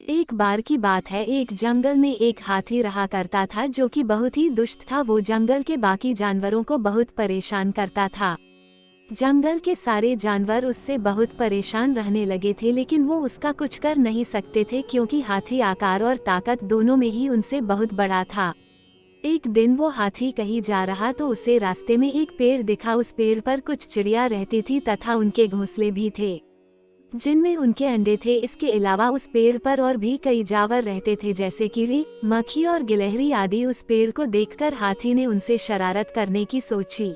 एक बार की बात है, एक जंगल में एक हाथी रहा करता था जो कि बहुत ही दुष्ट था। वो जंगल के बाकी जानवरों को बहुत परेशान करता था। जंगल के सारे जानवर उससे बहुत परेशान रहने लगे थे, लेकिन वो उसका कुछ कर नहीं सकते थे क्योंकि हाथी आकार और ताकत दोनों में ही उनसे बहुत बड़ा था। एक दिन वो हाथी कहीं जा रहा तो उसे रास्ते में एक पेड़ दिखा। उस पेड़ पर कुछ चिड़िया रहती थी तथा उनके घोंसले भी थे जिनमें उनके अंडे थे। इसके अलावा उस पेड़ पर और भी कई जानवर रहते थे जैसे कीड़ी, मक्खी और गिलहरी आदि। उस पेड़ को देखकर हाथी ने उनसे शरारत करने की सोची।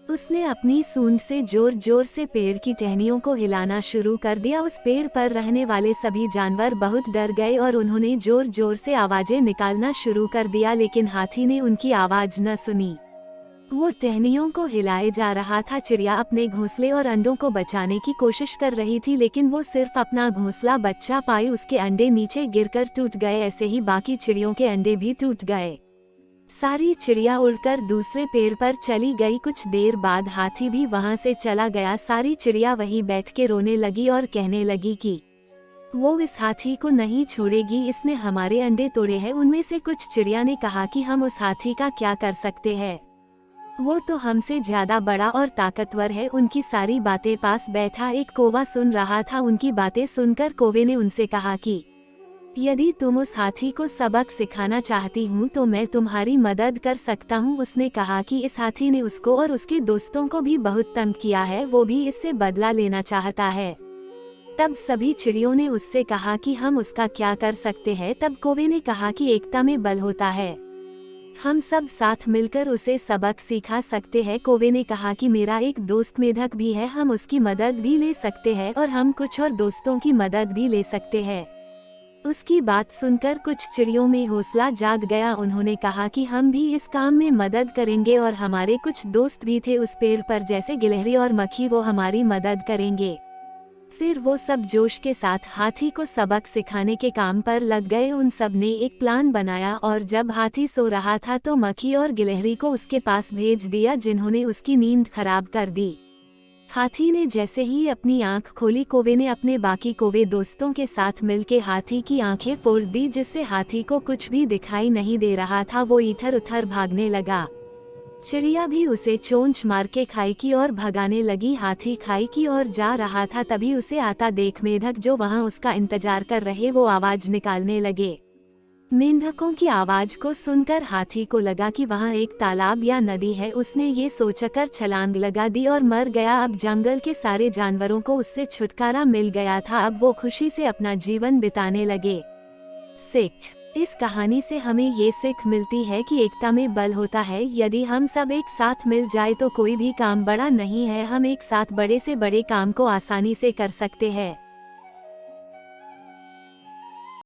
उसने अपनी सूंड से जोर जोर से पेड़ की टहनियों को हिलाना शुरू कर दिया। उस पेड़ पर रहने वाले सभी जानवर बहुत डर गए और उन्होंने जोर जोर से आवाजें निकालना शुरू कर दिया, लेकिन हाथी ने उनकी आवाज न सुनी। वो टहनियों को हिलाए जा रहा था। चिड़िया अपने घोंसले और अंडों को बचाने की कोशिश कर रही थी, लेकिन वो सिर्फ अपना घोंसला बचा पाई। उसके अंडे नीचे गिरकर टूट गए। ऐसे ही बाकी चिड़ियों के अंडे भी टूट गए। सारी चिड़िया उड़कर दूसरे पेड़ पर चली गई। कुछ देर बाद हाथी भी वहां से चला गया। सारी चिड़िया वहीं बैठ के रोने लगी और कहने लगी कि वो इस हाथी को नहीं छोड़ेगी, इसने हमारे अंडे तोड़े हैं। उनमें से कुछ चिड़िया ने कहा कि हम उस हाथी का क्या कर सकते हैं, वो तो हमसे ज्यादा बड़ा और ताकतवर है। उनकी सारी बातें पास बैठा एक कौवा सुन रहा था। उनकी बातें सुनकर कौवे ने उनसे कहा कि यदि तुम उस हाथी को सबक सिखाना चाहती हूँ तो मैं तुम्हारी मदद कर सकता हूँ। उसने कहा कि इस हाथी ने उसको और उसके दोस्तों को भी बहुत तंग किया है, वो भी इससे बदला लेना चाहता है। तब सभी चिड़ियों ने उससे कहा कि हम उसका क्या कर सकते हैं। तब कौवे ने कहा कि एकता में बल होता है, हम सब साथ मिलकर उसे सबक सिखा सकते हैं। कौवे ने कहा कि मेरा एक दोस्त मेढक भी है, हम उसकी मदद भी ले सकते हैं और हम कुछ और दोस्तों की मदद भी ले सकते हैं। उसकी बात सुनकर कुछ चिड़ियों में हौसला जाग गया। उन्होंने कहा कि हम भी इस काम में मदद करेंगे और हमारे कुछ दोस्त भी थे उस पेड़ पर जैसे गिलहरी और मक्खी, वो हमारी मदद करेंगे। फिर वो सब जोश के साथ हाथी को सबक सिखाने के काम पर लग गए। उन सब ने एक प्लान बनाया और जब हाथी सो रहा था तो मक्खी और गिलहरी को उसके पास भेज दिया, जिन्होंने उसकी नींद खराब कर दी। हाथी ने जैसे ही अपनी आंख खोली, कौवे ने अपने बाकी कौवे दोस्तों के साथ मिलकर हाथी की आंखें फोड़ दी, जिससे हाथी को कुछ भी दिखाई नहीं दे रहा था। वो इधर उधर भागने लगा। चिड़िया भी उसे चोंच मार के खाई की ओर भगाने लगी। हाथी खाई की ओर जा रहा था, तभी उसे आता देख मेढक जो वहां उसका इंतजार कर रहे वो आवाज निकालने लगे। मेंढकों की आवाज को सुनकर हाथी को लगा कि वहां एक तालाब या नदी है। उसने ये सोचकर छलांग लगा दी और मर गया। अब जंगल के सारे जानवरों को उससे छुटकारा मिल गया था। अब वो खुशी से अपना जीवन बिताने लगे। सीख, इस कहानी से हमें ये सीख मिलती है कि एकता में बल होता है। यदि हम सब एक साथ मिल जाए तो कोई भी काम बड़ा नहीं है। हम एक साथ बड़े से बड़े काम को आसानी से कर सकते हैं।